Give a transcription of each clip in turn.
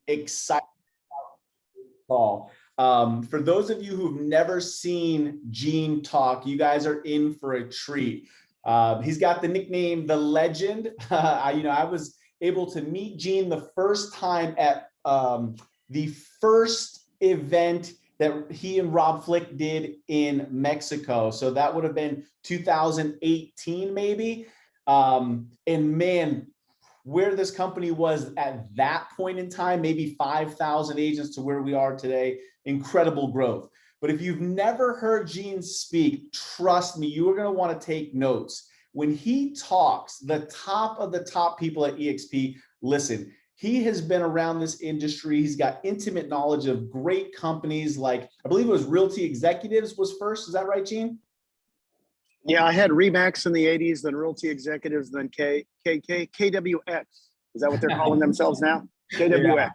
excited call. For those of you who've never seen Gene talk, you guys are in for a treat. He's got the nickname The Legend. I was able to meet Gene the first time at the first event that he and Rob Flick did in Mexico. So that would have been 2018, maybe. And man, where this company was at that point in time, maybe 5,000 agents to where we are today, incredible growth. But if you've never heard Gene speak, trust me, you are going to want to take notes. When he talks, the top of the top people at eXp, listen, he has been around this industry. He's got intimate knowledge of great companies like, I believe it was Realty Executives was first. Is that right, Gene? Yeah, I had Remax in the 80s, then Realty Executives, then KWX. Is that what they're calling themselves now? KWX. Yeah.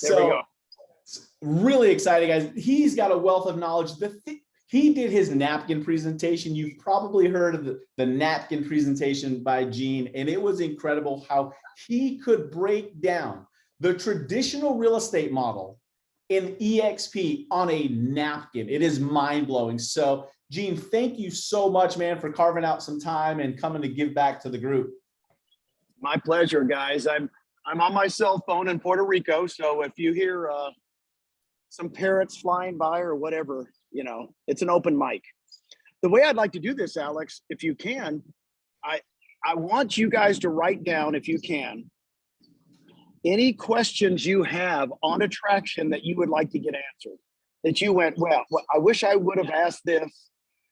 There we go. Really exciting, guys. He's got a wealth of knowledge. He did his napkin presentation. You've probably heard of the napkin presentation by Gene, and it was incredible how he could break down the traditional real estate model in eXp on a napkin. It is mind-blowing. So Gene, thank you so much, man, for carving out some time and coming to give back to the group. My pleasure, guys. I'm on my cell phone in Puerto Rico, so if you hear some parrots flying by or whatever, you know, it's an open mic. The way I'd like to do this, Alex, if you can, I want you guys to write down, if you can, any questions you have on attraction that you would like to get answered. That you went, well, I wish I would have asked this,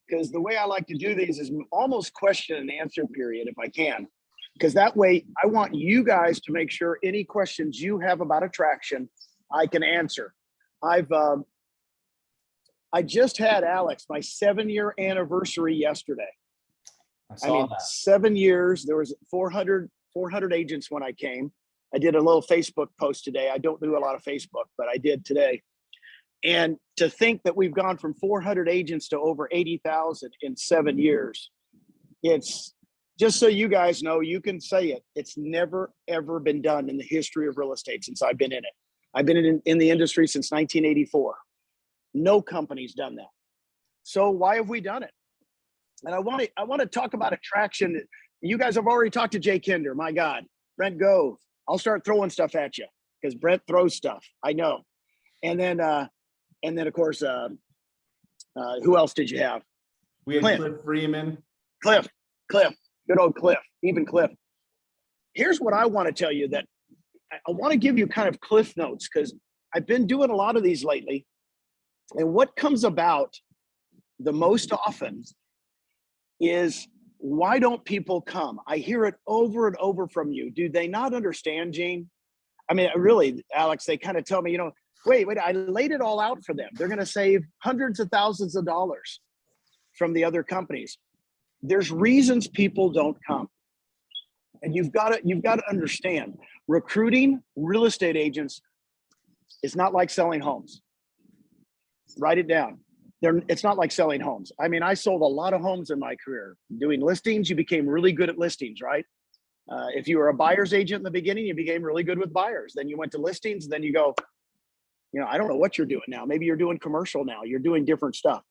because the way I like to do these is almost question and answer period, if I can. Because that way, I want you guys to make sure any questions you have about attraction, I can answer. I just had, Alex, my 7-year anniversary yesterday. I mean, that. 7 years. There was 400 agents when I came. I did a little Facebook post today. I don't do a lot of Facebook, but I did today. And to think that we've gone from 400 agents to over 80,000 in 7 years, it's just so you guys know, you can say it. It's never, ever been done in the history of real estate since I've been in it. I've been in the industry since 1984. No company's done that. So why have we done it? And I want to talk about attraction. You guys have already talked to Jay Kinder. My God, Brent Gove. I'll start throwing stuff at you because Brent throws stuff. I know. And then of course, who else did you have? We had Cliff Freeman. Cliff, good old Cliff, even Cliff. Here's what I want to tell you, that I want to give you kind of Cliff notes, because I've been doing a lot of these lately. And what comes about the most often is, why don't people come? I hear it over and over from you. Do they not understand, Gene? I mean, really, Alex, they kind of tell me, you know, wait, I laid it all out for them. They're going to save hundreds of thousands of dollars from the other companies. There's reasons people don't come. And you've got to understand, recruiting real estate agents is not like selling homes. Write it down. It's not like selling homes. I mean, I sold a lot of homes in my career. Doing listings, you became really good at listings, right? If you were a buyer's agent in the beginning, you became really good with buyers. Then you went to listings, and then you go, you know, I don't know what you're doing now. Maybe you're doing commercial now. You're doing different stuff.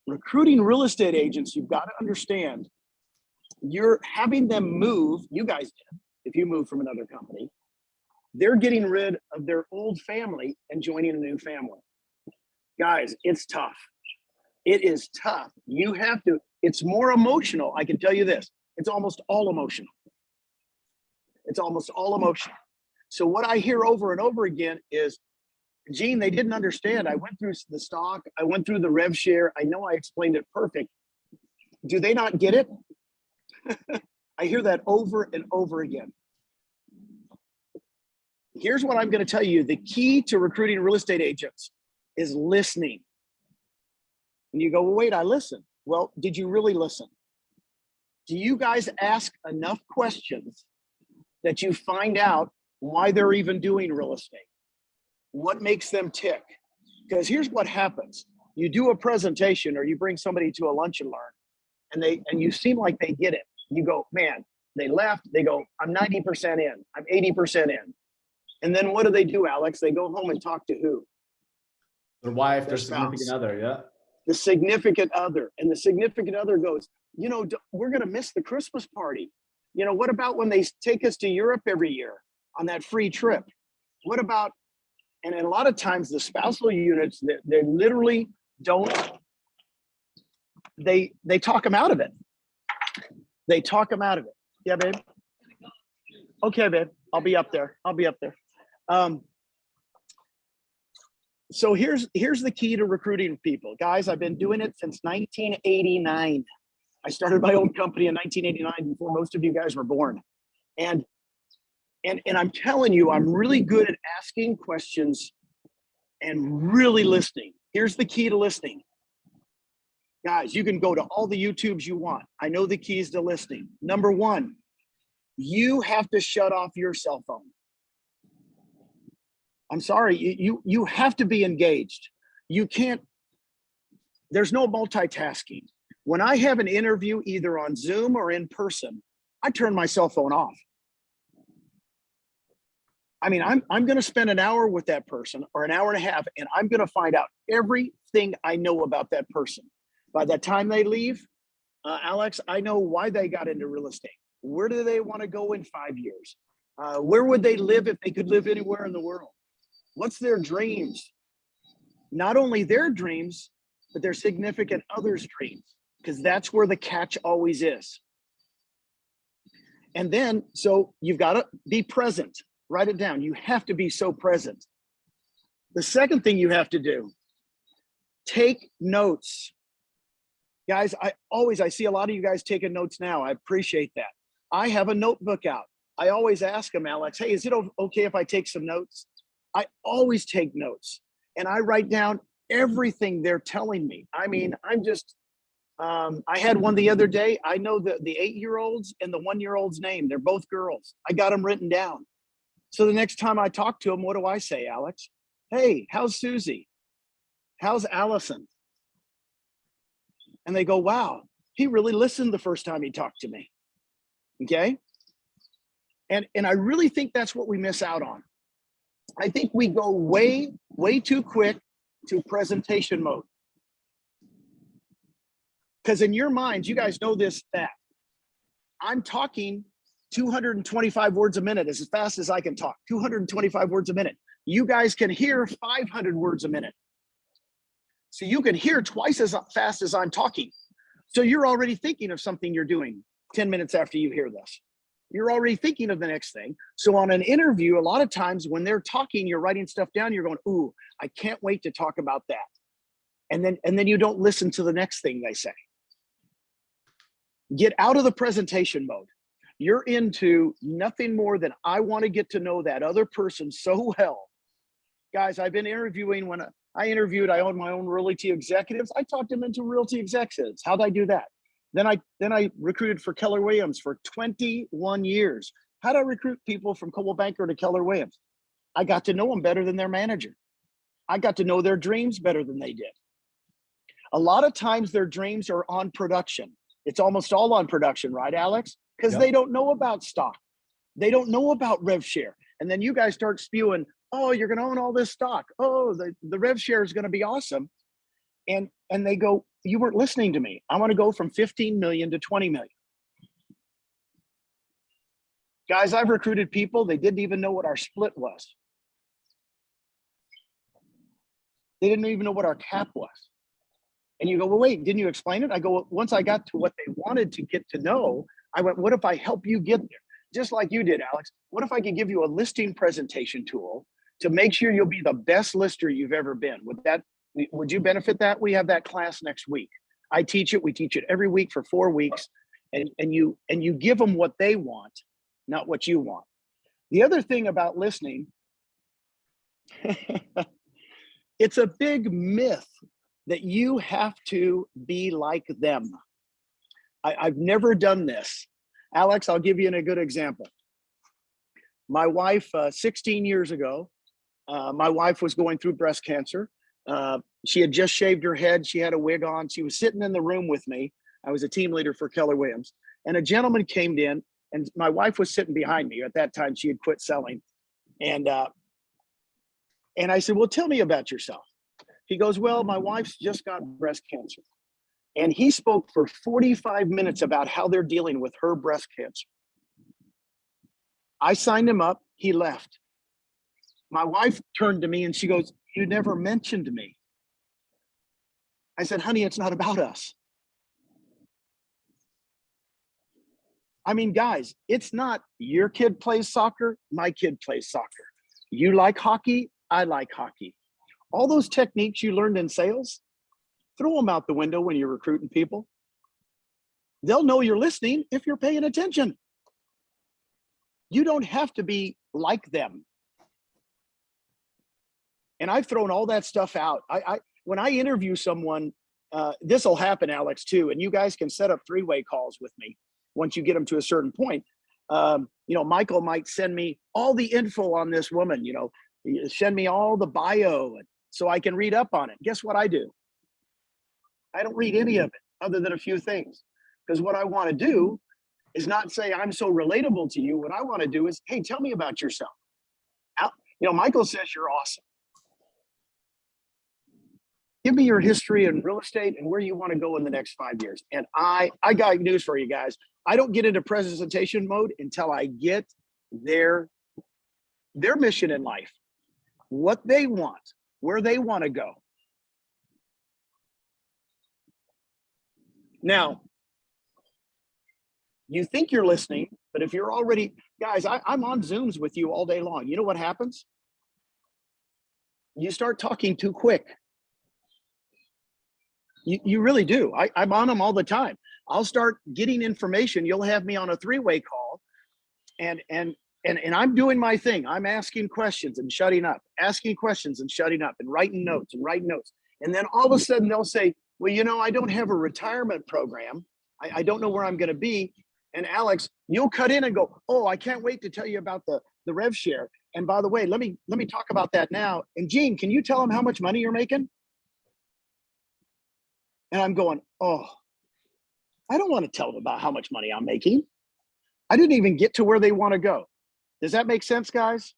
Recruiting real estate agents, you've got to understand, you're having them move. You guys did. If you move from another company, they're getting rid of their old family and joining a new family. Guys, it's tough. It is tough. You have to, it's more emotional. I can tell you this, it's almost all emotional. It's almost all emotional. So what I hear over and over again is, Gene, they didn't understand. I went through the stock. I went through the rev share. I know I explained it perfect. Do they not get it? I hear that over and over again. Here's what I'm going to tell you. The key to recruiting real estate agents is listening. And you go, well, wait, I listen. Well, did you really listen? Do you guys ask enough questions that you find out why they're even doing real estate? What makes them tick? Because here's what happens. You do a presentation, or you bring somebody to a lunch and learn, and you seem like they get it. You go, man, they left. They go, I'm 90% in. I'm 80% in. And then what do, Alex? They go home and talk to who? Their wife, Their their significant spouse. other, yeah. The significant other. And the significant other goes, you know, we're going to miss the Christmas party. You know, what about when they take us to Europe every year on that free trip? What about, and a lot of times the spousal units, they literally don't, they talk them out of it. They talk them out of it. Yeah, babe. Okay, babe. I'll be up there. I'll be up there. So here's the key to recruiting people. Guys, I've been doing it since 1989. I started my own company in 1989 before most of you guys were born. And I'm telling you, I'm really good at asking questions and really listening. Here's the key to listening. Guys, you can go to all the YouTubes you want. I know the keys to listening. Number one, you have to shut off your cell phone. I'm sorry, you have to be engaged. You can't, there's no multitasking. When I have an interview either on Zoom or in person, I turn my cell phone off. I mean, I'm going to spend an hour with that person or an hour and a half, and I'm going to find out everything I know about that person. By the time they leave, Alex, I know why they got into real estate. Where do they want to go in 5 years? Where would they live if they could live anywhere in the world? What's their dreams? Not only their dreams, but their significant others' dreams, because that's where the catch always is. And then, so you've got to be present. Write it down. You have to be so present. The second thing you have to do, take notes. Guys, I see a lot of you guys taking notes now. I appreciate that. I have a notebook out. I always ask them, Alex, hey, is it okay if I take some notes? I always take notes and I write down everything they're telling me. I mean, I'm just, I had one the other day. I know the 8-year-old's and the 1-year-old's name. They're both girls. I got them written down. So the next time I talk to them, what do I say, Alex? Hey, how's Susie? How's Allison? And they go, wow, he really listened the first time he talked to me. Okay. And I really think that's what we miss out on. I think we go way too quick to presentation mode. Because in your minds, you guys know this, that I'm talking 225 words a minute as fast as I can talk, 225 words a minute. You guys can hear 500 words a minute. So you can hear twice as fast as I'm talking. So you're already thinking of something you're doing 10 minutes after you hear this. You're already thinking of the next thing. So on an interview, a lot of times when they're talking, you're writing stuff down, you're going, ooh, I can't wait to talk about that. And then you don't listen to the next thing they say. Get out of the presentation mode. You're into nothing more than I want to get to know that other person so well. Guys, I've been interviewing. When I own my own realty executives. I talked them into realty executives. How'd I do that? Then I recruited for Keller Williams for 21 years. How'd I recruit people from Coldwell Banker to Keller Williams? I got to know them better than their manager. I got to know their dreams better than they did. A lot of times their dreams are on production. It's almost all on production, right, Alex? Because They don't know about stock. They don't know about rev share. And then you guys start spewing, oh, you're going to own all this stock. Oh, the rev share is going to be awesome. And they go, you weren't listening to me. I want to go from 15 million to 20 million. Guys, I've recruited people. They didn't even know what our split was. They didn't even know what our cap was. And you go, well, wait, didn't you explain it? I go, once I got to what they wanted to get to know, I went, what if I help you get there? Just like you did, Alex. What if I could give you a listing presentation tool to make sure you'll be the best lister you've ever been? Would you benefit that? We have that class next week. I teach it. We teach it every week for 4 weeks. And you give them what they want, not what you want. The other thing about listening, it's a big myth that you have to be like them. I've never done this. Alex, I'll give you a good example. My wife, 16 years ago, my wife was going through breast cancer. She had just shaved her head. She had a wig on. She was sitting in the room with me. I was a team leader for Keller Williams. And a gentleman came in, and my wife was sitting behind me. At that time, she had quit selling. And I said, well, tell me about yourself. He goes, well, my wife's just got breast cancer. And he spoke for 45 minutes about how they're dealing with her breast cancer. I signed him up. He left. My wife turned to me and she goes, you never mentioned me. I said, honey, it's not about us. I mean, guys, it's not your kid plays soccer, my kid plays soccer. You like hockey, I like hockey. All those techniques you learned in sales, throw them out the window when you're recruiting people. They'll know you're listening if you're paying attention. You don't have to be like them. And I've thrown all that stuff out. When I interview someone, this will happen, Alex, too, and you guys can set up three-way calls with me once you get them to a certain point. Michael might send me all the info on this woman, send me all the bio so I can read up on it. Guess what I do? I don't read any of it other than a few things. Because what I want to do is not say I'm so relatable to you. What I want to do is, hey, tell me about yourself. Michael says you're awesome. Give me your history in real estate and where you want to go in the next 5 years. And I got news for you guys. I don't get into presentation mode until I get their mission in life, what they want, where they want to go. Now, you think you're listening, but if you're already, guys, I'm on Zooms with you all day long. You know what happens? You start talking too quick. You really do. I'm on them all the time. I'll start getting information. You'll have me on a three-way call, and I'm doing my thing. I'm asking questions and shutting up, asking questions and shutting up, and writing notes and writing notes. And then all of a sudden they'll say, well, I don't have a retirement program. I don't know where I'm going to be. And Alex, you'll cut in and go, oh, I can't wait to tell you about the rev share. And by the way, let me talk about that now. And Gene, can you tell them how much money you're making? And I'm going, oh, I don't want to tell them about how much money I'm making. I didn't even get to where they want to go. Does that make sense, guys?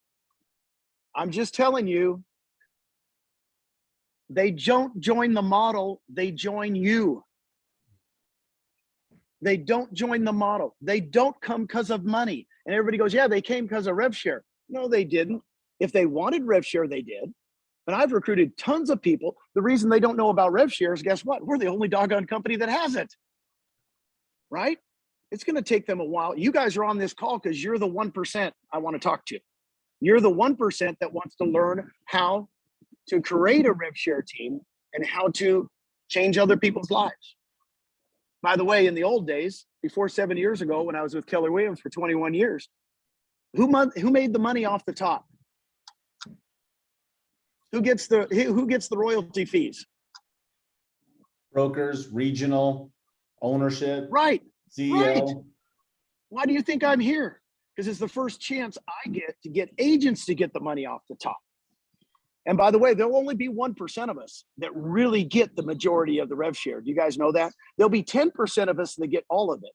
I'm just telling you, they don't join the model, they join you. They don't join the model. They don't come because of money. And everybody goes, yeah, they came because of rev share. No, they didn't. If they wanted rev share, they did. And I've recruited tons of people. The reason they don't know about rev shares, guess what? We're the only doggone company that has it, right? It's going to take them a while. You guys are on this call because you're the 1% I want to talk to. You're the 1% that wants to learn how to create a rev share team and how to change other people's lives. By the way, in the old days, before 7 years ago, when I was with Keller Williams for 21 years, who made the money off the top? Who gets the royalty fees? Brokers, regional, ownership, Right. CEO. Right. Why do you think I'm here? Because it's the first chance I get to get agents to get the money off the top. And by the way, there'll only be 1% of us that really get the majority of the rev share. Do you guys know that? There'll be 10% of us that get all of it.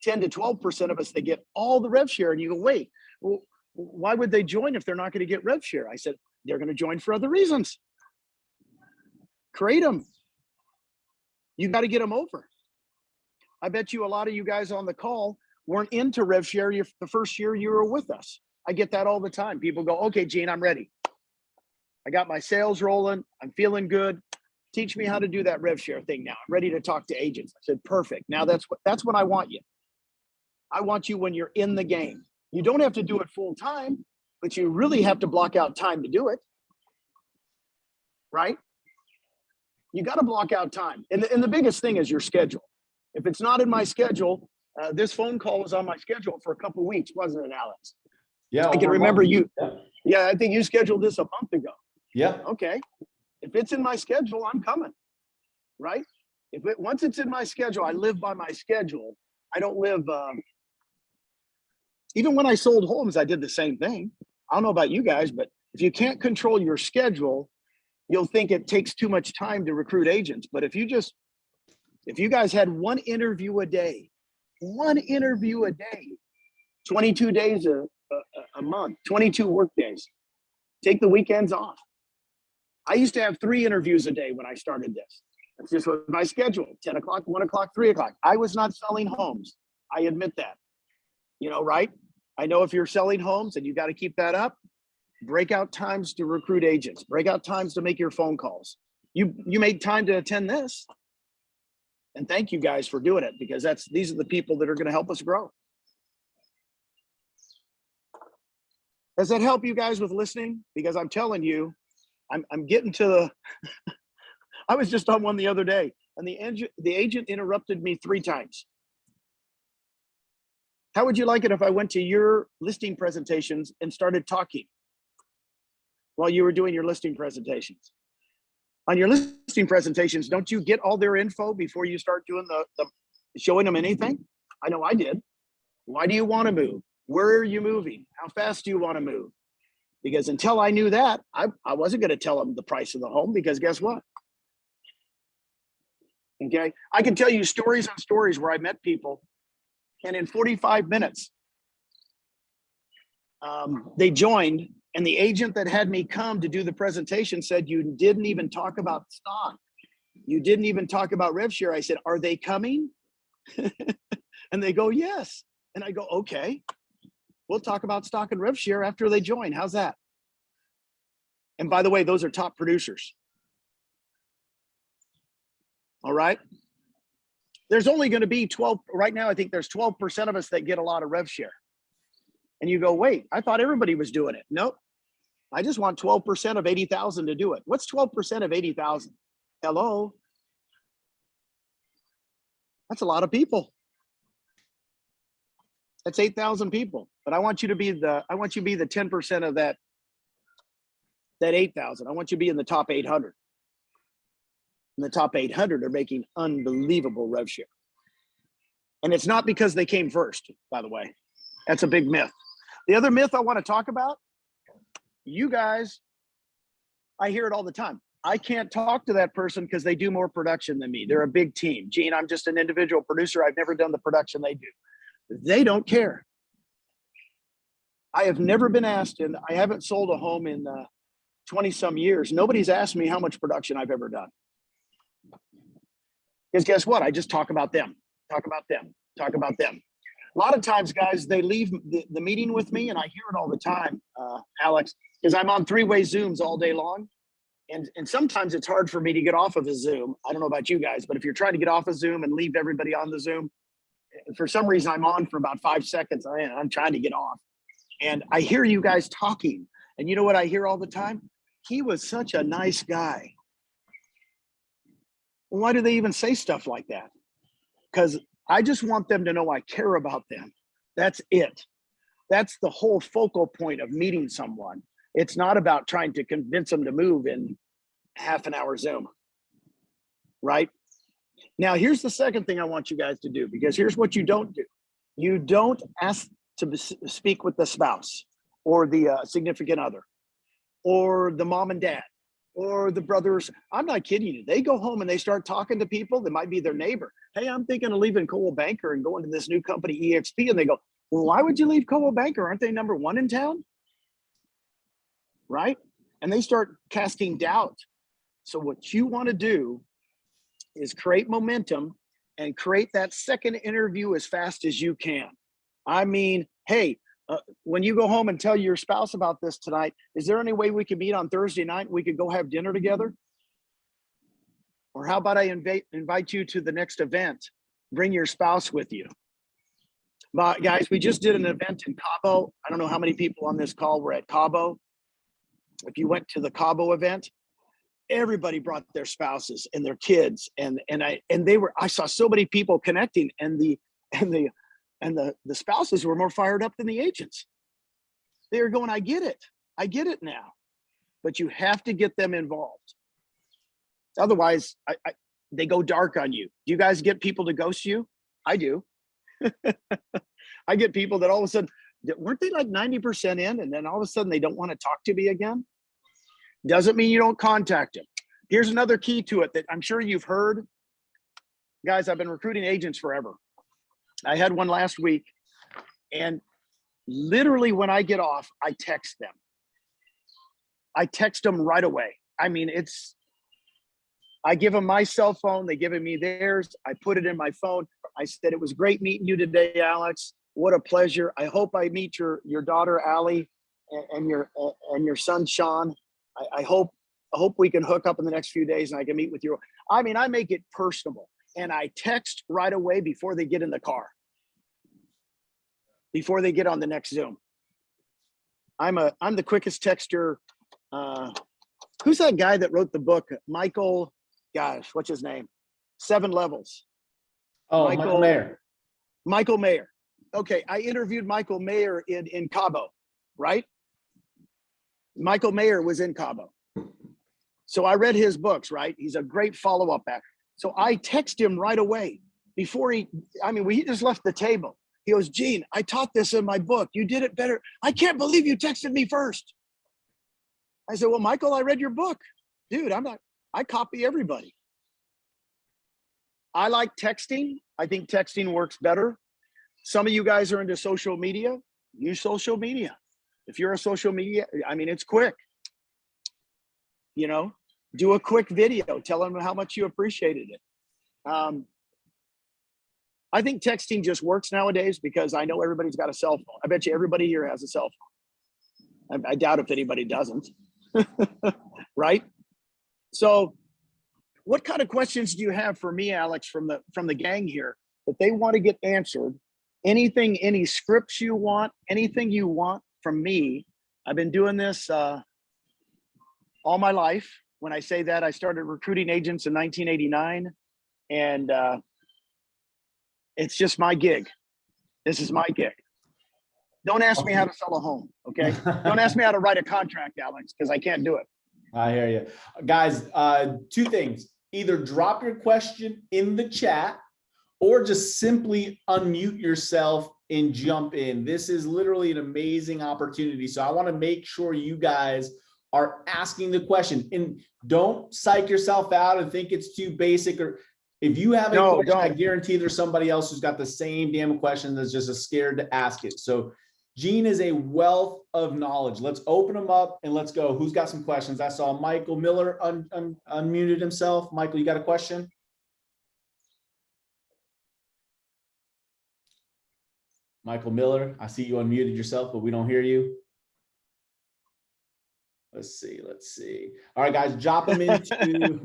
10 to 12% of us that get all the rev share. And you go, wait, well, why would they join if they're not going to get rev share? I said, they're going to join for other reasons. Create them. You got to get them over. I bet you a lot of you guys on the call weren't into rev share the first year you were with us. I get that all the time. People go, okay, Gene, I'm ready. I got my sales rolling. I'm feeling good. Teach me how to do that rev share thing now. I'm ready to talk to agents. I said, perfect. Now that's what I want you. I want you when you're in the game. You don't have to do it full time, but you really have to block out time to do it. Right? You got to block out time. And the biggest thing is your schedule. If it's not in my schedule, this phone call was on my schedule for a couple of weeks, wasn't it, Alex? Yeah. I can remember you. Yeah. Yeah, I think you scheduled this a month ago. Yeah. Okay. If it's in my schedule, I'm coming. Right? Once it's in my schedule, I live by my schedule. I don't live. Even when I sold homes, I did the same thing. I don't know about you guys, but if you can't control your schedule, you'll think it takes too much time to recruit agents. But if you guys had one interview a day, 22 days a month, 22 work days. Take the weekends off. I used to have 3 interviews a day when I started this. That's just what my schedule, 10 o'clock, 1 o'clock, 3 o'clock. I was not selling homes. I admit that. You know, right? I know if you're selling homes and you got to keep that up, break out times to recruit agents, break out times to make your phone calls. You made time to attend this. And thank you guys for doing it, because these are the people that are going to help us grow. Does that help you guys with listening? Because I'm telling you, I'm getting to the, I was just on one the other day, and the agent interrupted me 3 times. How would you like it if I went to your listing presentations and started talking while you were doing your listing presentations? On your listing presentations, don't you get all their info before you start doing the showing them anything? I know I did. Why do you want to move? Where are you moving? How fast do you want to move? Because until I knew that, I wasn't going to tell them the price of the home, because guess what? Okay, I can tell you stories on stories where I met people, and in 45 minutes, they joined, and the agent that had me come to do the presentation said, you didn't even talk about stock. You didn't even talk about rev share. I said, are they coming? And they go, yes. And I go, okay, we'll talk about stock and rev share after they join. How's that? And by the way, those are top producers. All right. There's only going to be 12 right now. I think there's 12% of us that get a lot of rev share. And you go, wait, I thought everybody was doing it. Nope. I just want 12% of 80,000 to do it. What's 12% of 80,000? Hello. That's a lot of people. That's 8,000 people. But I want you to be the 10% of that 8,000. I want you to be in the top 800. And the top 800 are making unbelievable rev share. And it's not because they came first, by the way. That's a big myth. The other myth I want to talk about, you guys, I hear it all the time. I can't talk to that person because they do more production than me. They're a big team. Gene, I'm just an individual producer. I've never done the production they do. They don't care. I have never been asked, and I haven't sold a home in 20 some years. Nobody's asked me how much production I've ever done. Because guess what? I just talk about them, talk about them, talk about them. A lot of times, guys, they leave the meeting with me, and I hear it all the time, Alex, because I'm on 3-way Zooms all day long. And sometimes it's hard for me to get off of a Zoom. I don't know about you guys, but if you're trying to get off a Zoom and leave everybody on the Zoom, for some reason I'm on for about 5 seconds. I'm trying to get off. And I hear you guys talking. And you know what I hear all the time? He was such a nice guy. Why do they even say stuff like that? Because I just want them to know I care about them. That's it. That's the whole focal point of meeting someone. It's not about trying to convince them to move in half an hour Zoom, right? Now, here's the second thing I want you guys to do, because here's what you don't do. You don't ask to speak with the spouse or the significant other or the mom and dad or the brothers. I'm not kidding you. They go home and they start talking to people that might be their neighbor. Hey, I'm thinking of leaving Coldwell Banker and going to this new company, eXp. And they go, well, why would you leave Coldwell Banker? Aren't they number 1 in town? Right? And they start casting doubt. So what you want to do is create momentum and create that second interview as fast as you can. I mean, hey, when you go home and tell your spouse about this tonight, is there any way we can meet on Thursday night? We could go have dinner together? Or how about I invite you to the next event? Bring your spouse with you. But guys, we just did an event in Cabo. I don't know how many people on this call were at Cabo. If you went to the Cabo event, everybody brought their spouses and their kids, and I saw so many people connecting, and the spouses were more fired up than the agents. They were going, I get it now, but you have to get them involved. Otherwise, they go dark on you. Do you guys get people to ghost you? I do. I get people that all of a sudden, weren't they like 90% in, and then all of a sudden they don't want to talk to me again? Doesn't mean you don't contact them. Here's another key to it that I'm sure you've heard. Guys, I've been recruiting agents forever. I had one last week, and Literally, when I get off, I text them. I text them right away. I mean, I give them my cell phone. They give me theirs. I put it in my phone. I said, it was great meeting you today, Alex. What a pleasure. I hope I meet your daughter, Allie, and your son, Sean. I hope we can hook up in the next few days and I can meet with you. I mean, I make it personable, and I text right away before they get in the car, before they get on the next Zoom. I'm the quickest texter. Who's that guy that wrote the book? Michael, gosh, what's his name? 7 Levels. Oh, Michael Mayer. Michael Mayer. Okay, I interviewed Michael Mayer in Cabo, right? Michael Mayer was in Cabo. So I read his books, right? He's a great follow-up actor. So I text him right away before he just left the table. He goes, Gene, I taught this in my book. You did it better. I can't believe you texted me first. I said, well, Michael, I read your book. Dude, I copy everybody. I like texting. I think texting works better. Some of you guys are into social media. Use social media. If you're a social media, I mean, it's quick. You know, do a quick video. Tell them how much you appreciated it. I think texting just works nowadays because I know everybody's got a cell phone. I bet you everybody here has a cell phone. I doubt if anybody doesn't. Right? So what kind of questions do you have for me, Alex, from the gang here that they want to get answered? Anything, any scripts you want, anything you want from me. I've been doing this all my life. When I say that, I started recruiting agents in 1989, and it's just my gig. This is my gig. Don't ask me how to sell a home, okay? Don't ask me how to write a contract, Alex, because I can't do it. I hear you. Guys, 2 things. Either drop your question in the chat or just simply unmute yourself and jump in. This is literally an amazing opportunity. So I want to make sure you guys are asking the question, and don't psych yourself out and think it's too basic. Or if you have a question, I guarantee there's somebody else who's got the same damn question that's just scared to ask it. So Gene is a wealth of knowledge. Let's open them up and let's go. Who's got some questions? I saw Michael Miller unmuted himself. Michael, you got a question? Michael Miller, I see you unmuted yourself, but we don't hear you. Let's see. All right, guys, drop them into.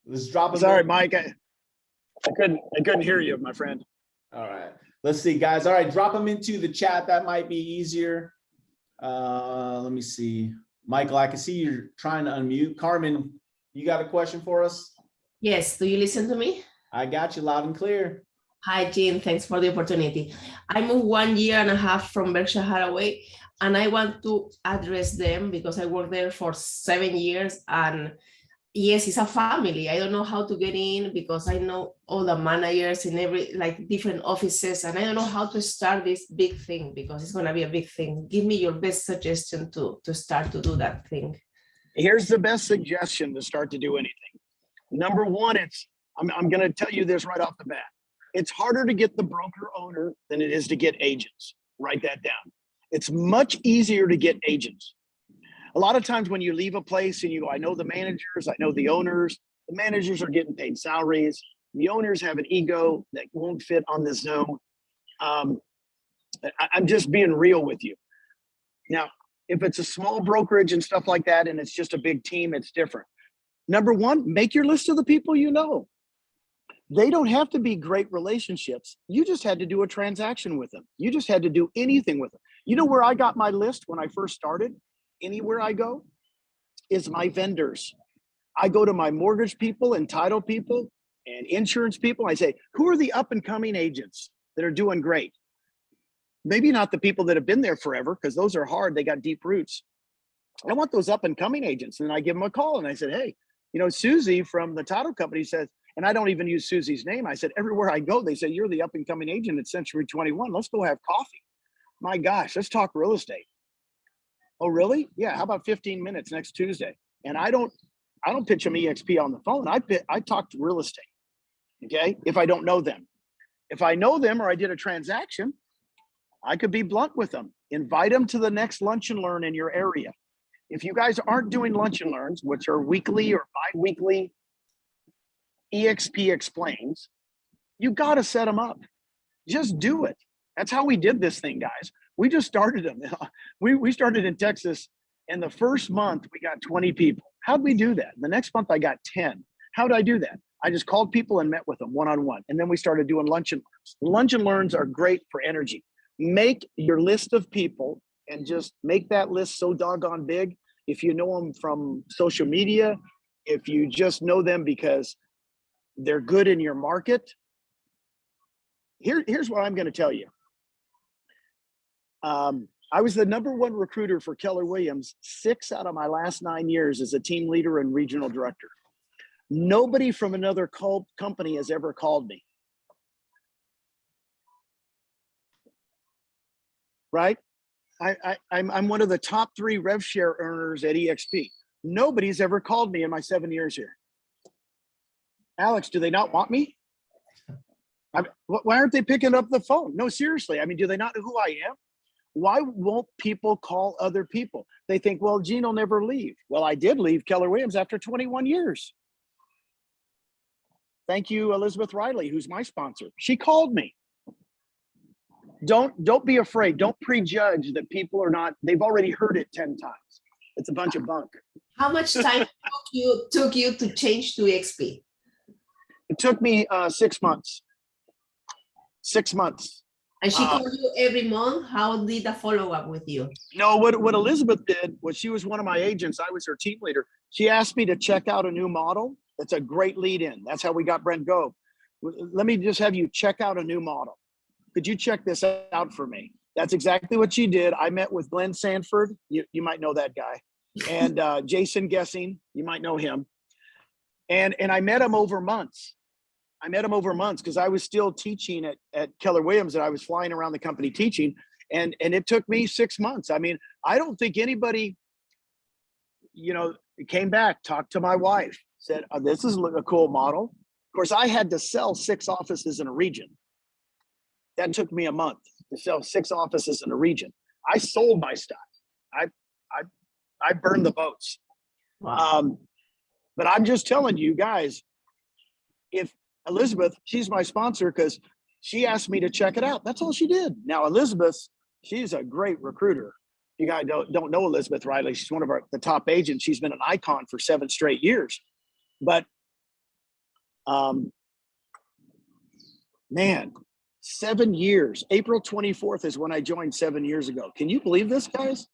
Let's drop them. Sorry, Mike. I couldn't hear you, my friend. All right. Let's see, guys. All right, drop them into the chat. That might be easier. Let me see. Michael, I can see you're trying to unmute. Carmen, you got a question for us? Yes. Do you listen to me? I got you loud and clear. Hi, Gene. Thanks for the opportunity. I moved 1.5 years from Berkshire Hathaway, and I want to address them because I worked there for 7 years. And yes, it's a family. I don't know how to get in because I know all the managers in different offices, and I don't know how to start this big thing because it's going to be a big thing. Give me your best suggestion to start to do that thing. Here's the best suggestion to start to do anything. Number one, I'm going to tell you this right off the bat. It's harder to get the broker owner than it is to get agents. Write that down. It's much easier to get agents. A lot of times when you leave a place and you go, I know the managers, I know the owners. The managers are getting paid salaries. The owners have an ego that won't fit on the Zoom. I'm just being real with you. Now, if it's a small brokerage and stuff like that, and it's just a big team, it's different. Number one, make your list of the people you know. They don't have to be great relationships. You just had to do a transaction with them. You just had to do anything with them. You know where I got my list when I first started? Anywhere I go is my vendors. I go to my mortgage people and title people and insurance people. I say, who are the up and coming agents that are doing great? Maybe not the people that have been there forever, because those are hard. They got deep roots. I want those up and coming agents. And I give them a call and I said, hey, you know, Susie from the title company says, and I don't even use Susie's name. I said, everywhere I go, they say, you're the up and coming agent at Century 21. Let's go have coffee. My gosh, let's talk real estate. Oh, really? Yeah. How about 15 minutes next Tuesday? And I don't pitch them eXp on the phone. I talk to real estate. Okay. If I don't know them, if I know them or I did a transaction, I could be blunt with them. invite them to the next lunch and learn in your area. If you guys aren't doing lunch and learns, which are weekly or bi-weekly eXp explains, you got to set them up. Just do it. That's how we did this thing, guys. We just started them. We started in Texas, and the first month we got 20 people. How'd we do that? The next month I got 10. How'd I do that? I just called people and met with them one-on-one. And then we started doing lunch and learns. Lunch and learns are great for energy. Make your list of people and just make that list so doggone big. If you know them from social media, if you just know them because they're good in your market. Here's what I'm going to tell you. I was the #1 recruiter for Keller Williams 6 out of my last 9 years as a team leader and regional director. Nobody from another company has ever called me. Right? I'm one of the top 3 rev share earners at eXp. Nobody's ever called me in my 7 years here. Alex, do they not want me? Why aren't they picking up the phone? No, seriously. I mean, do they not know who I am? Why won't people call other people? They think, well, Gene will never leave. Well, I did leave Keller Williams after 21 years. Thank you, Elizabeth Riley, who's my sponsor. She called me. Don't be afraid. Don't prejudge that people are not, they've already heard it 10 times. It's a bunch of bunk. How much time took you to change to eXp? It took me 6 months. 6 months. And she called you every month. How did the follow-up with you? No, what Elizabeth did was, she was one of my agents. I was her team leader. She asked me to check out a new model. That's a great lead in. That's how we got Brent Gove. Let me just have you check out a new model. Could you check this out for me? That's exactly what she did. I met with Glenn Sanford. You might know that guy. And Jason Guessing, you might know him. And I met him over months. Because I was still teaching at Keller Williams, and I was flying around the company teaching. And it took me 6 months. I mean, I don't think anybody, came back, talked to my wife, said, oh, this is a cool model. Of course, I had to sell 6 offices in a region. That took me a month to sell 6 offices in a region. I sold my stuff. I burned the boats. Wow. But I'm just telling you guys, if Elizabeth, she's my sponsor because she asked me to check it out. That's all she did. Now, Elizabeth, she's a great recruiter. You guys don't know Elizabeth Riley. She's one of the top agents. She's been an icon for 7 straight years. But, man, 7 years. April 24th is when I joined 7 years ago. Can you believe this, guys?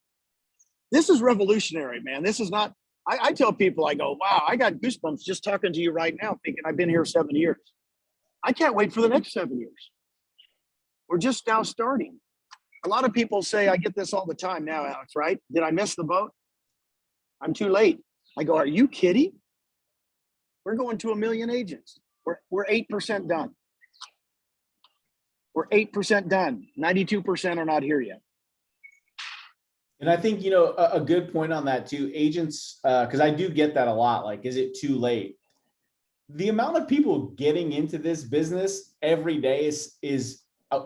This is revolutionary, man. This is not, I tell people, I go, wow, I got goosebumps just talking to you right now, thinking I've been here 7 years. I can't wait for the next 7 years. We're just now starting. A lot of people say, I get this all the time now, Alex, right? Did I miss the boat? I'm too late. I go, are you kidding? We're going to 1 million agents. We're 8% done. We're 8% done. 92% are not here yet. And I think, a good point on that too, agents, because I do get that a lot. Like, is it too late? The amount of people getting into this business every day is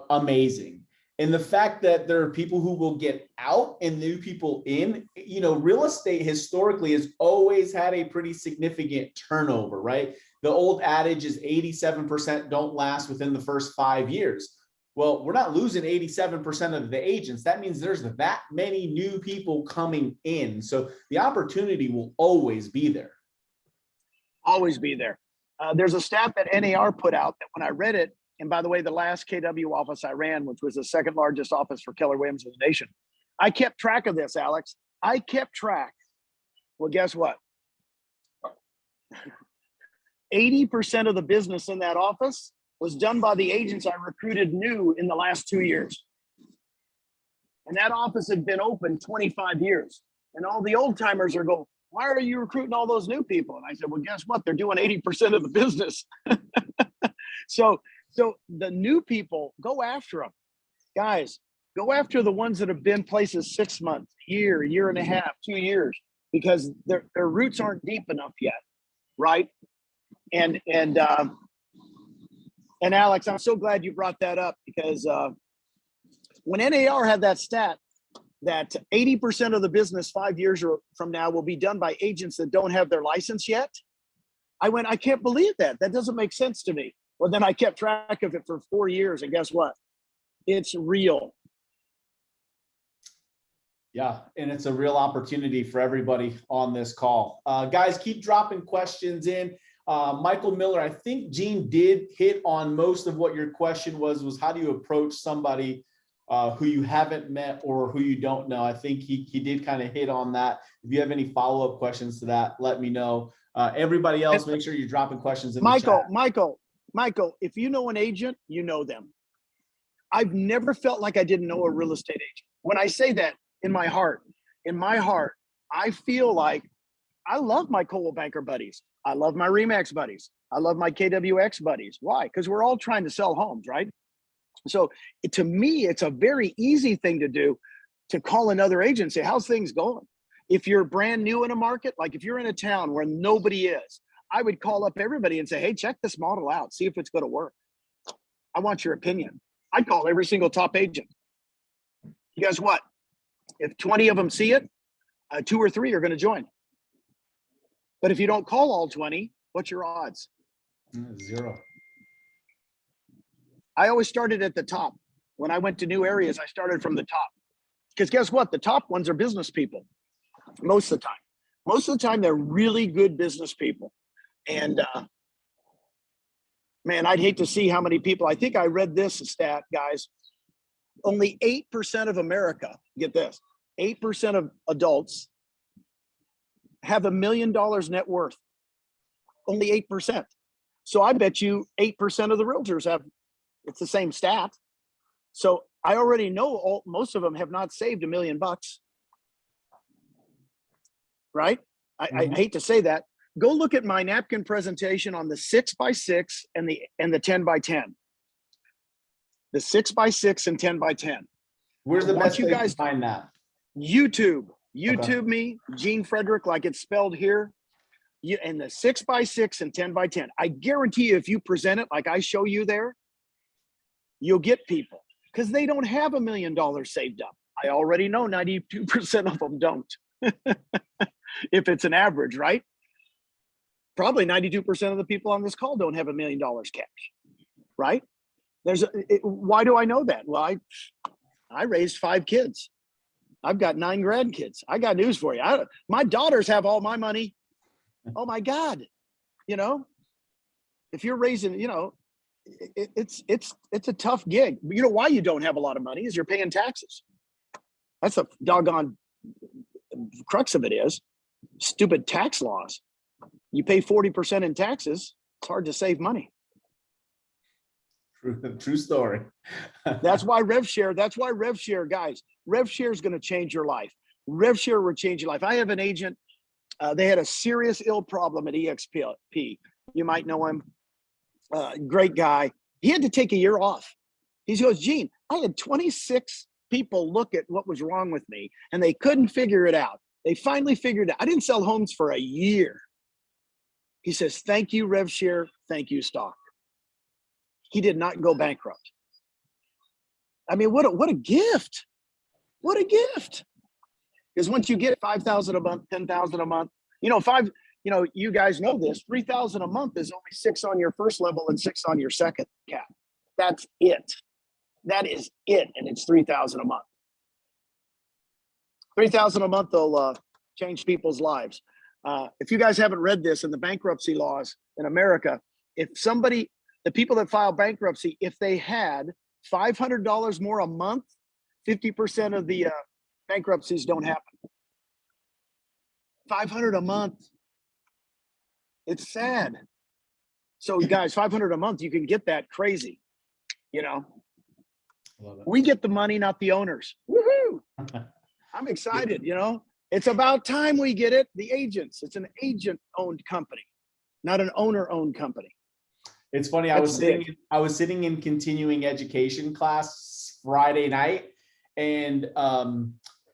amazing. And the fact that there are people who will get out and new people in, real estate historically has always had a pretty significant turnover, right? The old adage is 87% don't last within the first 5 years. Well, we're not losing 87% of the agents. That means there's that many new people coming in. So the opportunity will always be there. Always be there. There's a stat that NAR put out that when I read it, and by the way, the last KW office I ran, which was the 2nd largest office for Keller Williams in the nation, I kept track of this, Alex. I kept track. Well, guess what? 80% of the business in that office was done by the agents I recruited new in the last 2 years. And that office had been open 25 years. And all the old timers are going, why are you recruiting all those new people? And I said, well, guess what? They're doing 80% of the business. So the new people, go after them. Guys, go after the ones that have been places 6 months, a year and a half, 2 years, because their roots aren't deep enough yet, right? And Alex, I'm so glad you brought that up, because when NAR had that stat, that 80% of the business 5 years from now will be done by agents that don't have their license yet. I went, I can't believe that. That doesn't make sense to me. Well, then I kept track of it for 4 years, and guess what? It's real. Yeah, and it's a real opportunity for everybody on this call. Guys, keep dropping questions in. Michael Miller, I think Gene did hit on most of what your question was how do you approach somebody who you haven't met or who you don't know? I think he did kind of hit on that. If you have any follow-up questions to that, let me know. Everybody else, make sure you're dropping questions in the chat. Michael, if you know an agent, you know them. I've never felt like I didn't know a real estate agent. When I say that, in my heart, I feel like I love my Coldwell Banker buddies. I love my RE/MAX buddies. I love my KWX buddies. Why? Because we're all trying to sell homes, right? So to me, it's a very easy thing to do, to call another agent and say, how's things going? If you're brand new in a market, like if you're in a town where nobody is, I would call up everybody and say, hey, check this model out. See if it's going to work. I want your opinion. I'd call every single top agent. Guess what? If 20 of them see it, 2 or 3 are going to join. But if you don't call all 20, what's your odds? 0. I always started at the top. When I went to new areas, I started from the top. Because guess what? The top ones are business people. Most of the time. Most of the time, they're really good business people. And man, I'd hate to see how many people, I think I read this stat, guys. Only 8% of America, get this, 8% of adults have $1 million net worth. Only 8%. So I bet you 8% of the realtors have, it's the same stat. So I already know most of them have not saved $1 million bucks. Right? I hate to say that. Go look at my napkin presentation on the 6x6 and the 10x10. The 6x6 and 10x10. Where's the best way to find that? YouTube. YouTube Okay. me, Gene Frederick, like it's spelled here. And the 6x6 and 10x10. I guarantee you, if you present it like I show you there, you'll get people because they don't have $1 million saved up. I already know 92% of them don't. If it's an average, right? Probably 92% of the people on this call don't have $1 million cash, right? Why do I know that? Well, I raised 5 kids. I've got 9 grandkids. I got news for you. My daughters have all my money. Oh my God. You know, if you're raising, you know, it's a tough gig. You know why you don't have a lot of money is you're paying taxes. That's a doggone crux of it is stupid tax laws. You pay 40% in taxes. It's hard to save money. True story. That's why RevShare, guys, RevShare is going to change your life. RevShare will change your life. I have an agent. They had a serious ill problem at eXp. You might know him. Great guy. He had to take a year off. He goes, Gene, I had 26 people look at what was wrong with me and they couldn't figure it out. They finally figured it out. I didn't sell homes for a year. He says, thank you, RevShare. Thank you, stock. He did not go bankrupt. I mean, what a gift. What a gift. Because once you get 5,000 a month, 10,000 a month, you guys know this, 3,000 a month is only 6 on your first level and 6 on your second cap. That's it. That is it. And it's 3,000 a month. 3,000 a month will change people's lives. If you guys haven't read this in the bankruptcy laws in America, the people that file bankruptcy, if they had $500 more a month, 50% of the bankruptcies don't happen. 500 a month. It's sad. So guys, 500 a month, you can get that crazy. You know, we get the money, not the owners. Woohoo! I'm excited. You know, it's about time we get it. The agents, it's an agent-owned company, not an owner-owned company. It's funny. I was sitting in continuing education class Friday night, and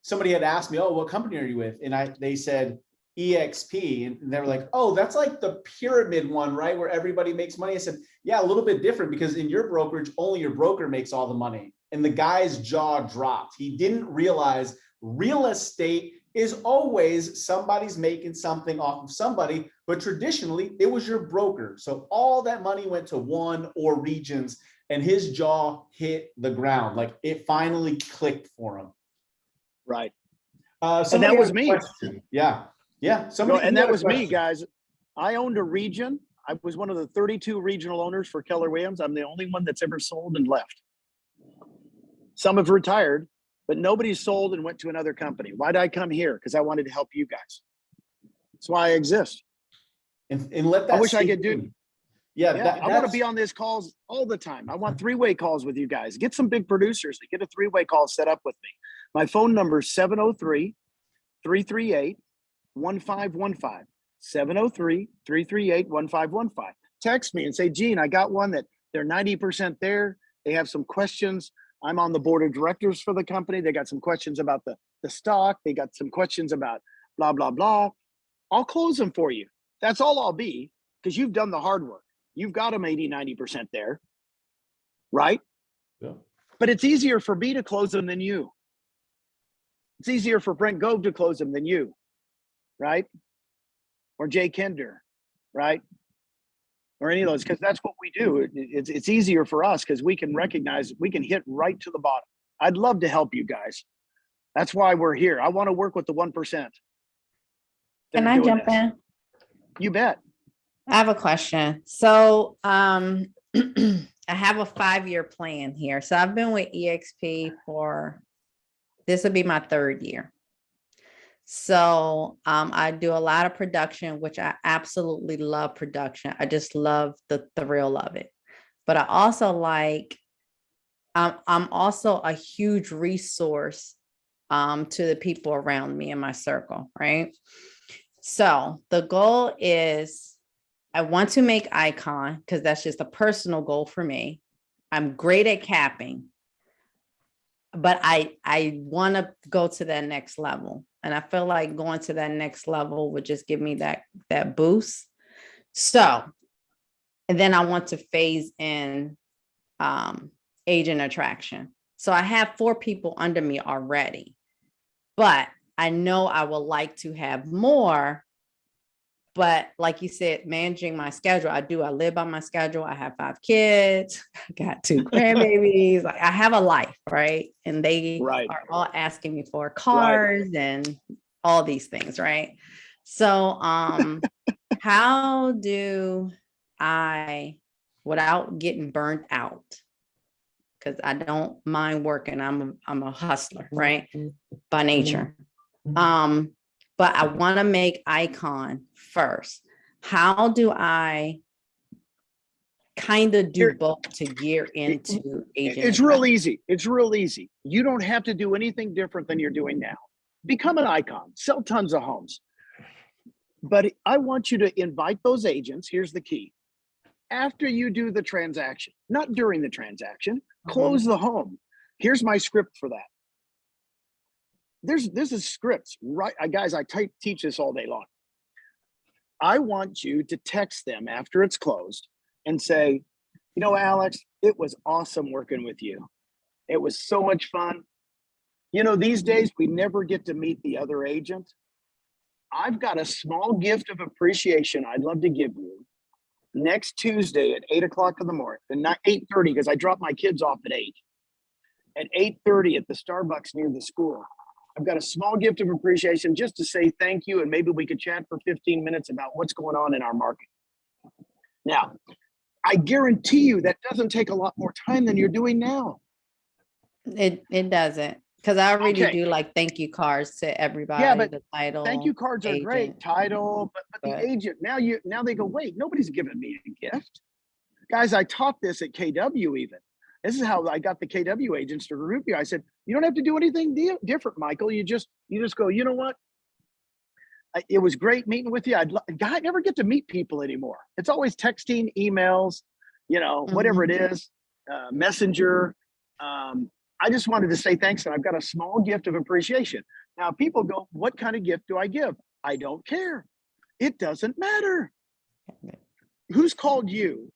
somebody had asked me, "Oh, what company are you with?" And they said eXp, and they were like, "Oh, that's like the pyramid one, right? Where everybody makes money." I said, "Yeah, a little bit different because in your brokerage, only your broker makes all the money." And the guy's jaw dropped. He didn't realize real estate is always somebody's making something off of somebody, but traditionally it was your broker. So all that money went to one or Regions, and his jaw hit the ground. Like it finally clicked for him. Right. And that was me. Yeah. Yeah. And that was me, guys. I owned a region. I was one of the 32 regional owners for Keller Williams. I'm the only one that's ever sold and left. Some have retired, but nobody's sold and went to another company. Why did I come here? Because I wanted to help you guys. That's why I exist. And let that I wish I could do. Yeah, I want to be on these calls all the time. I want three-way calls with you guys. Get some big producers to get a three-way call set up with me. My phone number is 703-338-1515. 703-338-1515. Text me and say, Gene, I got one that they're 90% there. They have some questions. I'm on the board of directors for the company. They got some questions about the stock. They got some questions about blah, blah, blah. I'll close them for you. That's all I'll be, because you've done the hard work. You've got them 80-90% there, right? Yeah. But it's easier for me to close them than you. It's easier for Brent Gove to close them than you, right? Or Jay Kinder, right? Or any of those, because that's what we do. It's easier for us because we can recognize, we can hit right to the bottom. I'd love to help you guys. That's why we're here. I want to work with the 1%. Can I jump in? You bet. I have a question. So I have a 5-year plan here. So I've been with eXp for, this will be my 3rd year. So I do a lot of production, which I absolutely love production. I just love the thrill of it. But I also like, I'm also a huge resource to the people around me in my circle, right? So the goal is, I want to make icon because that's just a personal goal for me. I'm great at capping, but I want to go to that next level. And I feel like going to that next level would just give me that boost. So, and then I want to phase in agent attraction. So I have 4 people under me already, but I know I would like to have more. But like you said, managing my schedule, I live by my schedule. I have 5 kids, I got 2 grandbabies. Like I have a life, right? And they are all asking me for cars and all these things, right? So how do I, without getting burnt out, because I don't mind working, I'm a hustler, right? By nature. But I want to make icon first. How do I kind of do both to gear into agent? It's real easy. It's real easy. You don't have to do anything different than you're doing now. Become an icon, sell tons of homes. But I want you to invite those agents. Here's the key. After you do the transaction, not during the transaction, close the home. Here's my script for that. This is scripts, right? Guys, I teach this all day long. I want you to text them after it's closed and say, you know, Alex, it was awesome working with you. It was so much fun. You know, these days we never get to meet the other agent. I've got a small gift of appreciation I'd love to give you next Tuesday at 8 o'clock in the morning, and not 8:30 because I drop my kids off at 8. At 8:30 at the Starbucks near the school. I've got a small gift of appreciation just to say thank you, and maybe we could chat for 15 minutes about what's going on in our market. Now, I guarantee you that doesn't take a lot more time than you're doing now. It doesn't, because I already do like thank you cards to everybody. Yeah, but the title, thank you cards are great, title, but the agent, now they go, wait, nobody's giving me a gift. Guys, I taught this at KW even. This is how I got the KW agents to group you. I said, you don't have to do anything different, Michael. You just go, you know what? It was great meeting with you. I never get to meet people anymore. It's always texting, emails, you know, whatever it is, messenger. I just wanted to say thanks, and I've got a small gift of appreciation. Now people go, what kind of gift do I give? I don't care. It doesn't matter. Who's called you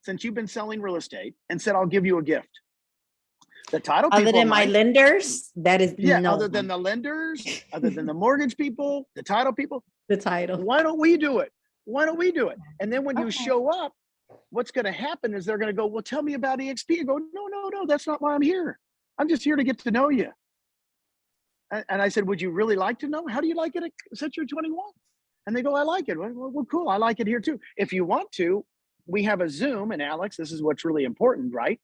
since you've been selling real estate and said, I'll give you a gift? The title Other people than my might. lenders, that is Yeah, no other than the lenders, other than the mortgage people, the title people, the title. why don't we do it? Why don't we do it? And then when you Okay. show up, what's going to happen is they're going to go, well, tell me about eXp. You go, no, that's not why I'm here. I'm just here to get to know you. And I said, would you really like to know? How do you like it since you're 21? And they go, I like it. Well, cool. I like it here too. If you want to, we have a Zoom. And Alex, this is what's really important, right?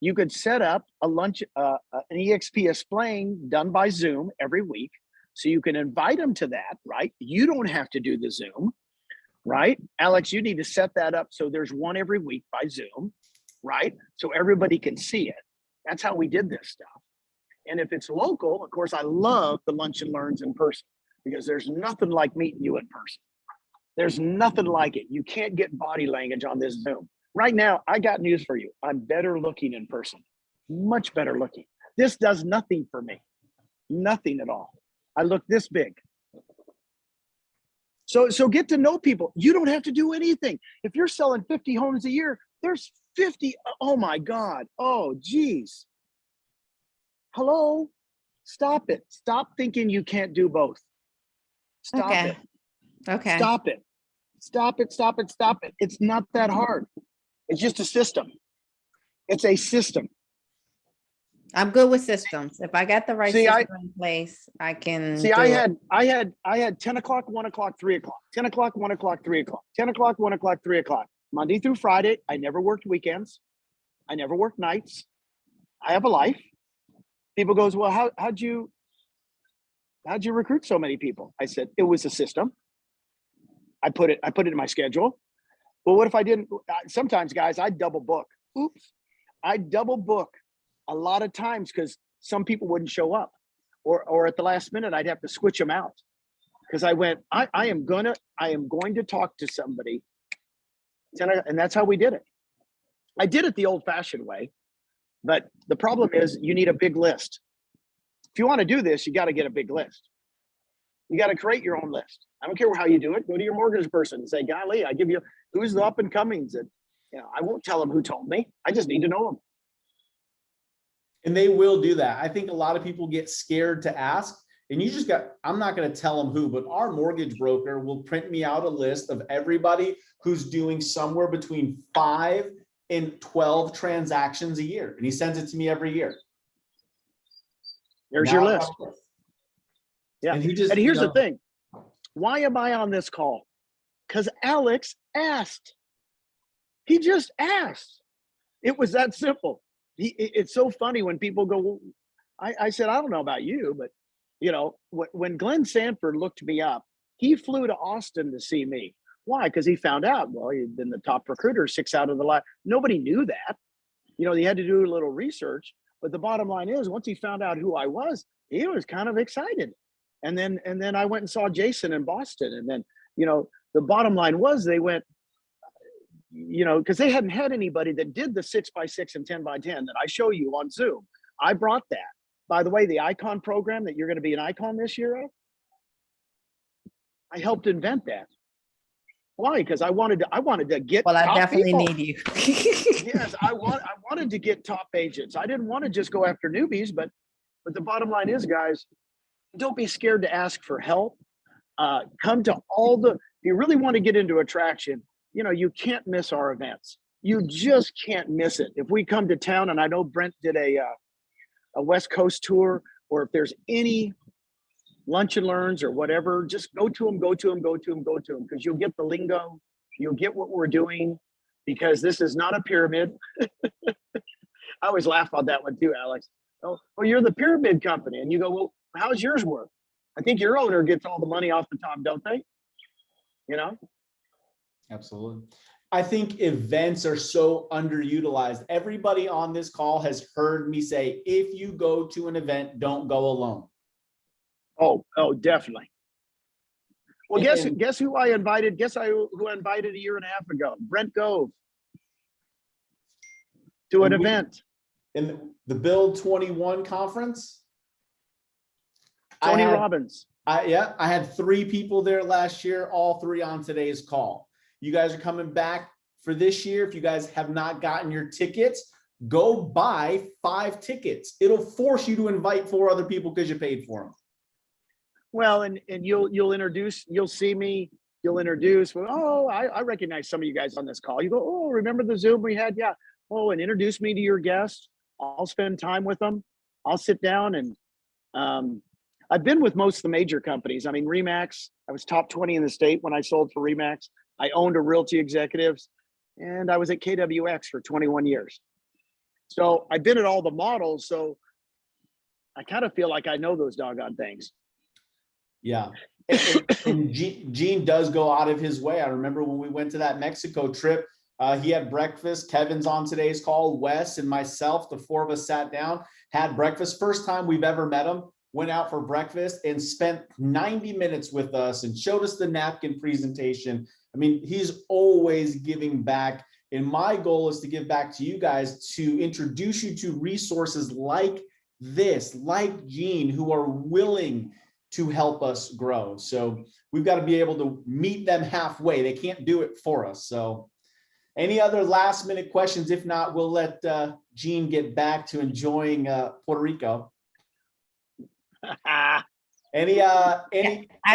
You could set up a lunch, an eXp explain done by Zoom every week. So you can invite them to that, right? You don't have to do the Zoom, right? Alex, you need to set that up so there's one every week by Zoom, right? So everybody can see it. That's how we did this stuff. And if it's local, of course, I love the lunch and learns in person because there's nothing like meeting you in person. There's nothing like it. You can't get body language on this Zoom. Right now, I got news for you. I'm better looking in person, much better looking. This does nothing for me, nothing at all. I look this big. So get to know people. You don't have to do anything. If you're selling 50 homes a year, there's 50. Oh my God. Oh, geez. Hello. Stop it. Stop thinking you can't do both. Stop Okay. it. Okay. Stop it. Stop it. Stop it. Stop it. It's not that hard. It's just a system. It's a system. I'm good with systems. If I got the right See, system in place, I can See, do I it. had 10 o'clock, 1 o'clock, 3 o'clock, 10 o'clock, 1 o'clock, 3 o'clock, 10 o'clock, 1 o'clock, 3 o'clock, Monday through Friday. I never worked weekends. I never worked nights. I have a life. People goes, well, how'd you recruit so many people? I said, it was a system. I put it in my schedule. Well, what if I didn't? Sometimes, guys, I double book. Oops. I double book a lot of times because some people wouldn't show up, or at the last minute, I'd have to switch them out because I went, I am going to talk to somebody. And that's how we did it. I did it the old fashioned way, but the problem is you need a big list. If you want to do this, you got to get a big list. You got to create your own list. I don't care how you do it. Go to your mortgage person and say, golly, I give you who's the up and comings. And I won't tell them who told me. I just need to know them. And they will do that. I think a lot of people get scared to ask. And I'm not going to tell them who, but our mortgage broker will print me out a list of everybody who's doing somewhere between 5 and 12 transactions a year. And he sends it to me every year. There's Now your I have list. a list. Yeah. And here's the thing. Why am I on this call? Because Alex asked. He just asked. It was that simple. It's so funny when people go, well, I said, I don't know about you, but when Glenn Sanford looked me up, he flew to Austin to see me. Why? Because he found out, well, he'd been the top recruiter 6 out of the last. Nobody knew that. He had to do a little research. But the bottom line is, once he found out who I was, he was kind of excited. And then I went and saw Jason in Boston. And then, the bottom line was they went, because they hadn't had anybody that did the 6x6 and 10x10 that I show you on Zoom. I brought that. By the way, the icon program that you're going to be an icon this year of, I helped invent that. Why? Because I wanted to get Well, I top definitely people. need you. Yes, I wanted to get top agents. I didn't want to just go after newbies, but the bottom line is, guys, don't be scared to ask for help. Come to if you really want to get into attraction, you can't miss our events. You just can't miss it. If we come to town, and I know Brent did a West Coast tour, or if there's any lunch and learns or whatever, just go to them, because you'll get the lingo, you'll get what we're doing, because this is not a pyramid. I always laugh about that one too, Alex. Oh, well, you're the pyramid company. And you go, well, how's yours work? I think your owner gets all the money off the top, don't they? Absolutely. I think events are so underutilized. Everybody on this call has heard me say, if you go to an event, don't go alone. Oh, definitely. Well, guess who I invited? Who I invited a year and a half ago? Brent Gove to an event. In the Build 21 conference? Tony Robbins. I had 3 people there last year, all 3 on today's call. You guys are coming back for this year. If you guys have not gotten your tickets, go buy 5 tickets. It'll force you to invite 4 other people because you paid for them. Well, and you'll introduce, you'll see me, you'll introduce, well, oh, I recognize some of you guys on this call. You go, oh, remember the Zoom we had? Yeah. Oh, and introduce me to your guests. I'll spend time with them. I'll sit down and I've been with most of the major companies. I mean, Remax, I was top 20 in the state when I sold for Remax. I owned a Realty Executives, and I was at KWX for 21 years. So I've been at all the models. So I kind of feel like I know those doggone things. Yeah. And Gene does go out of his way. I remember when we went to that Mexico trip, he had breakfast. Kevin's on today's call, Wes and myself, the 4 of us sat down, had breakfast. First time we've ever met him, went out for breakfast and spent 90 minutes with us and showed us the napkin presentation. I mean, he's always giving back. And my goal is to give back to you guys, to introduce you to resources like this, like Gene, who are willing to help us grow. So we've got to be able to meet them halfway. They can't do it for us. So any other last minute questions? If not, we'll let Gene get back to enjoying Puerto Rico. I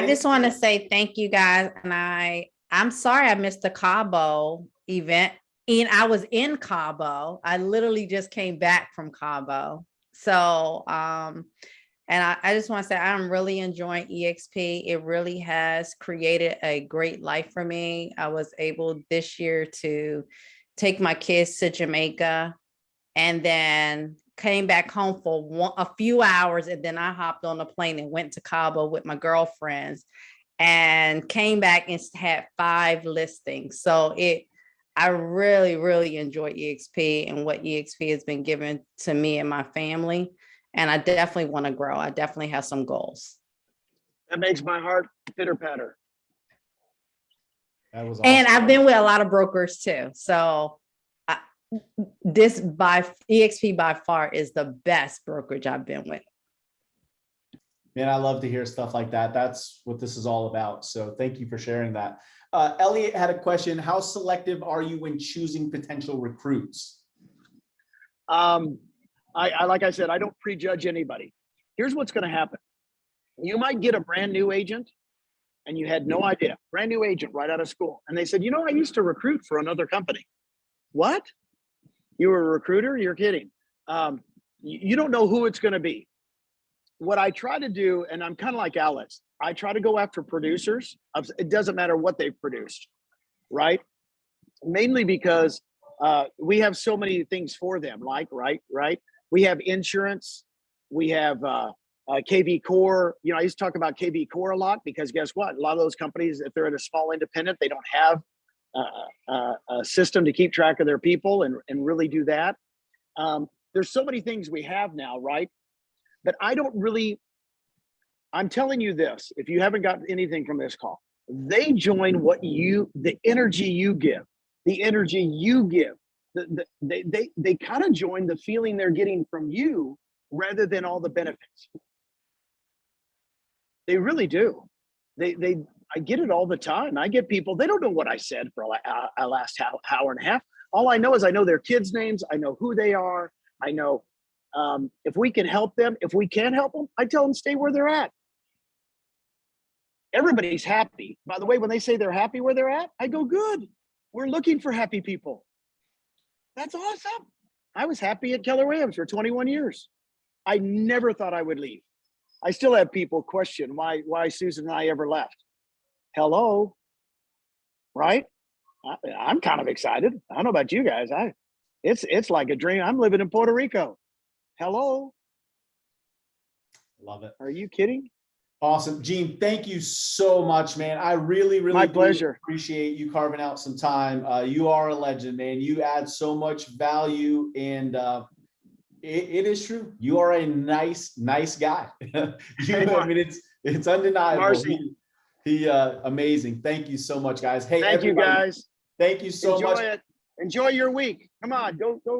just want to say thank you guys. And I'm sorry I missed the Cabo event. And I was in Cabo. I literally just came back from Cabo. So, and I just want to say I'm really enjoying eXp. It really has created a great life for me. I was able this year to take my kids to Jamaica and then came back home for a few hours. And then I hopped on a plane and went to Cabo with my girlfriends and came back and had 5 listings. So I really, really enjoy eXp and what eXp has been given to me and my family. And I definitely want to grow. I definitely have some goals. That makes my heart pitter patter. That was awesome. And I've been with a lot of brokers too. So eXp by far is the best brokerage I've been with. Man, I love to hear stuff like that. That's what this is all about. So thank you for sharing that. Elliot had a question. How selective are you when choosing potential recruits? I like I said, I don't prejudge anybody. Here's what's going to happen. You might get a brand new agent and you had no idea, brand new agent right out of school. And they said, you know, I used to recruit for another company. What? You were a recruiter? You're kidding. You don't know who it's going to be. What I try to do, and I'm kind of like Alex, I try to go after producers. It doesn't matter what they've produced, right? Mainly because we have so many things for them, like, right? We have insurance. We have KV Core. You know, I used to talk about KV Core a lot because guess what? A lot of those companies, if they're in a small independent, they don't have a system to keep track of their people and really do that. There's so many things we have now, right? But I'm telling you this, if you haven't got anything from this call, they join the energy you give, they kind of join the feeling they're getting from you rather than all the benefits. They really do. I get it all the time. I get people, they don't know what I said for a last hour and a half. All I know is I know their kids' names. I know who they are. I know if we can help them, if we can't help them, I tell them stay where they're at. Everybody's happy. By the way, when they say they're happy where they're at, I go, good. We're looking for happy people. That's awesome. I was happy at Keller Williams for 21 years. I never thought I would leave. I still have people question why Susan and I ever left. Hello, right? I'm kind of excited. I don't know about you guys. It's like a dream. I'm living in Puerto Rico. Hello. Love it. Are you kidding? Awesome. Gene, thank you so much, man. I really My pleasure. Appreciate you carving out some time. You are a legend, man. You add so much value, and it is true. You are a nice guy. I mean, it's undeniable. Marcy. He amazing. Thank you so much, guys. Hey, thank you guys. Thank you so much. Enjoy it. Enjoy your week. Come on, go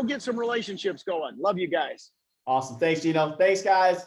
get some relationships going. Love you guys. Awesome. Thanks, Gino. Thanks, guys.